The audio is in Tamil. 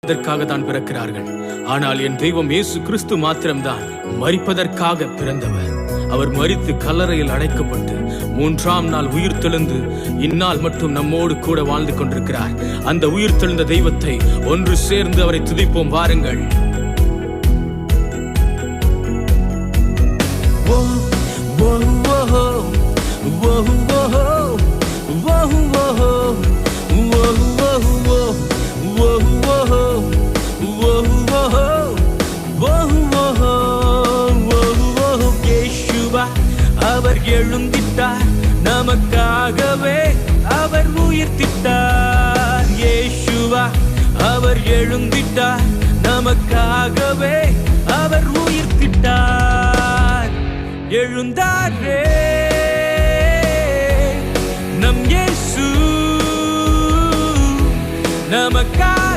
அதற்காக தான் பிறக்கிறார்கள். ஆனால் என் தெய்வம் இயேசு கிறிஸ்து மாத்திரம்தான் மரிப்பதற்காக பிறந்தவர். அவர் மரித்து கல்லறையில் அடைக்கப்பட்டு 3ஆம் நாள் உயிர் தெழுந்து இந்நாள் மட்டும் நம்மோடு கூட வாழ்ந்து கொண்டிருக்கிறார். அந்த உயிர் தெழுந்த தெய்வத்தை ஒன்று சேர்ந்து அவரை துதிப்போம் வாருங்கள். அவர் எழுந்திட்டார், நமக்காகவே அவர் உயிர்த்திட்டார். இயேசுவா அவர் எழுந்திட்டார், நமக்காகவே அவர் உயிர்த்திட்டார். எழுந்தாரே நம் இயேசு நமக்காக